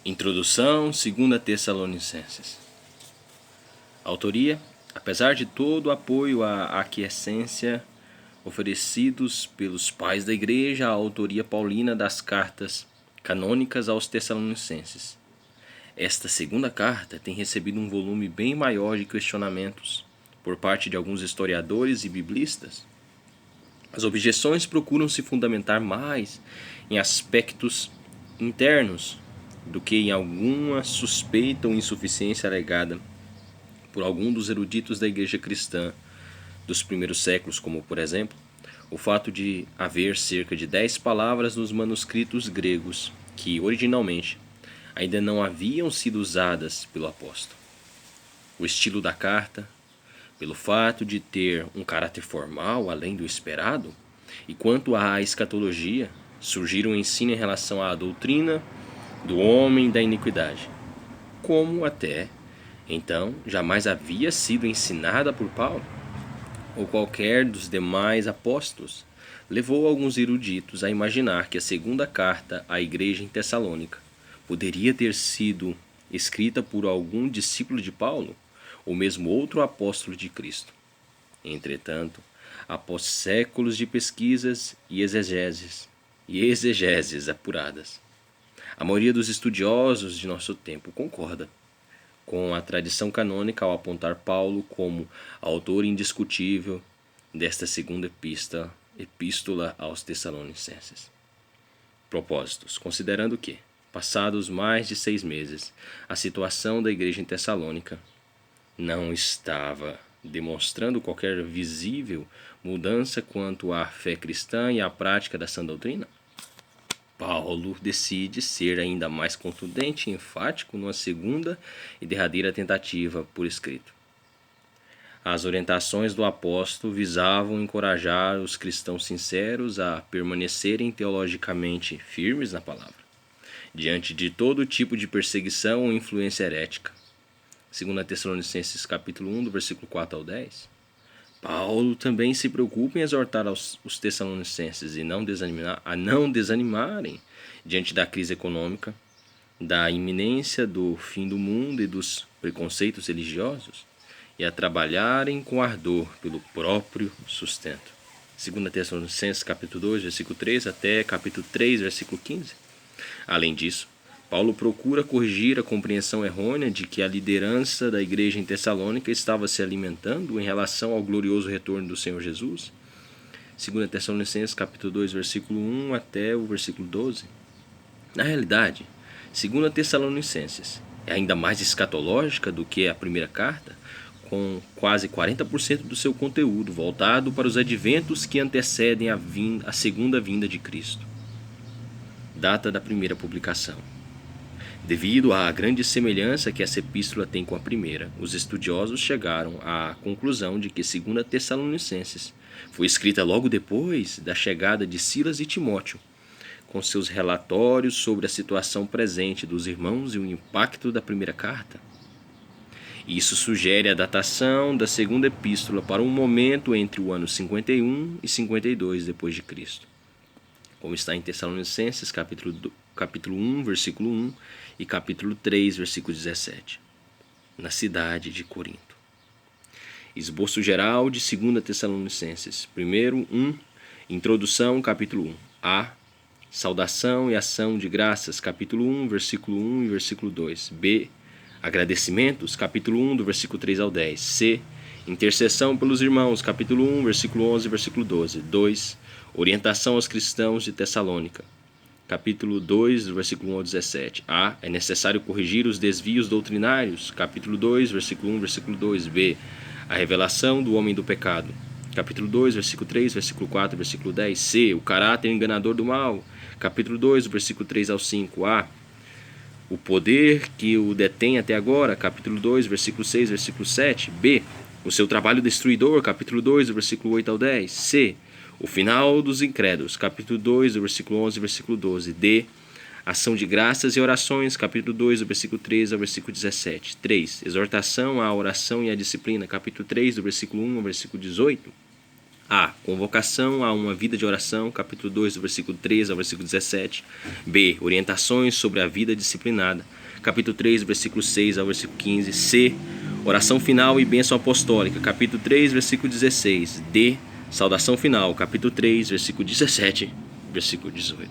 Introdução, 2 Tessalonicenses. Autoria: apesar de todo o apoio à aquiescência oferecidos pelos pais da Igreja, a autoria paulina das cartas canônicas aos Tessalonicenses. Esta segunda carta tem recebido um volume bem maior de questionamentos por parte de alguns historiadores e biblistas. As objeções procuram se fundamentar mais em aspectos internos do que em alguma suspeita ou insuficiência alegada por algum dos eruditos da Igreja cristã dos primeiros séculos, como, por exemplo, o fato de haver cerca de 10 palavras nos manuscritos gregos que, originalmente, ainda não haviam sido usadas pelo apóstolo. O estilo da carta, pelo fato de ter um caráter formal além do esperado, e quanto à escatologia, surgiram um ensino em relação à doutrina do homem da iniquidade, como até então jamais havia sido ensinada por Paulo ou qualquer dos demais apóstolos, levou alguns eruditos a imaginar que a segunda carta à igreja em Tessalônica poderia ter sido escrita por algum discípulo de Paulo ou mesmo outro apóstolo de Cristo. Entretanto, após séculos de pesquisas e exegeses apuradas, a maioria dos estudiosos de nosso tempo concorda com a tradição canônica ao apontar Paulo como autor indiscutível desta segunda epístola aos Tessalonicenses. Propósitos: considerando que, passados mais de 6 meses, a situação da igreja em Tessalônica não estava demonstrando qualquer visível mudança quanto à fé cristã e à prática da sã doutrina, Paulo decide ser ainda mais contundente e enfático numa segunda e derradeira tentativa por escrito. As orientações do apóstolo visavam encorajar os cristãos sinceros a permanecerem teologicamente firmes na palavra, diante de todo tipo de perseguição ou influência herética. 2 Tessalonicenses capítulo 1, do versículo 4 ao 10. Paulo também se preocupa em exortar os Tessalonicenses a não desanimarem diante da crise econômica, da iminência do fim do mundo e dos preconceitos religiosos, e a trabalharem com ardor pelo próprio sustento. 2 Tessalonicenses capítulo 2, versículo 3 até capítulo 3, versículo 15. Além disso, Paulo procura corrigir a compreensão errônea de que a liderança da igreja em Tessalônica estava se alimentando em relação ao glorioso retorno do Senhor Jesus. 2 Tessalonicenses capítulo 2, versículo 1 até o versículo 12. Na realidade, 2 Tessalonicenses é ainda mais escatológica do que a primeira carta, com quase 40% do seu conteúdo voltado para os adventos que antecedem a segunda vinda de Cristo. Data da primeira publicação. Devido à grande semelhança que essa epístola tem com a primeira, os estudiosos chegaram à conclusão de que 2 Tessalonicenses foi escrita logo depois da chegada de Silas e Timóteo, com seus relatórios sobre a situação presente dos irmãos e o impacto da primeira carta. Isso sugere a datação da segunda epístola para um momento entre o ano 51 e 52 depois de Cristo, como está em Tessalonicenses capítulo 1, versículo 1 e capítulo 3, versículo 17, na cidade de Corinto. Esboço geral de 2 Tessalonicenses. Primeiro, 1. Introdução, capítulo 1. A. Saudação e ação de graças, capítulo 1, versículo 1 e versículo 2. B. Agradecimentos, capítulo 1, do versículo 3 ao 10. C. Intercessão pelos irmãos, capítulo 1, versículo 11 e versículo 12. 2. Orientação aos cristãos de Tessalônica, capítulo 2, do versículo 1 ao 17. A. É necessário corrigir os desvios doutrinários, capítulo 2, versículo 1, versículo 2. B. A revelação do homem do pecado, capítulo 2, versículo 3, versículo 4, versículo 10. C. O caráter enganador do mal, capítulo 2, do versículo 3 ao 5. A. O poder que o detém até agora, capítulo 2, versículo 6, versículo 7. B. O seu trabalho destruidor, capítulo 2, do versículo 8 ao 10. C. O final dos incrédulos, capítulo 2, do versículo 11 ao versículo 12. D. Ação de graças e orações, capítulo 2, do versículo 13 ao versículo 17. 3. Exortação à oração e à disciplina, capítulo 3, do versículo 1 ao versículo 18. A. Convocação a uma vida de oração, capítulo 2, do versículo 13 ao versículo 17. B. Orientações sobre a vida disciplinada, capítulo 3, do versículo 6 ao versículo 15. C. Oração final e bênção apostólica, capítulo 3, versículo 16. D. Saudação final, capítulo 3, versículo 17, versículo 18.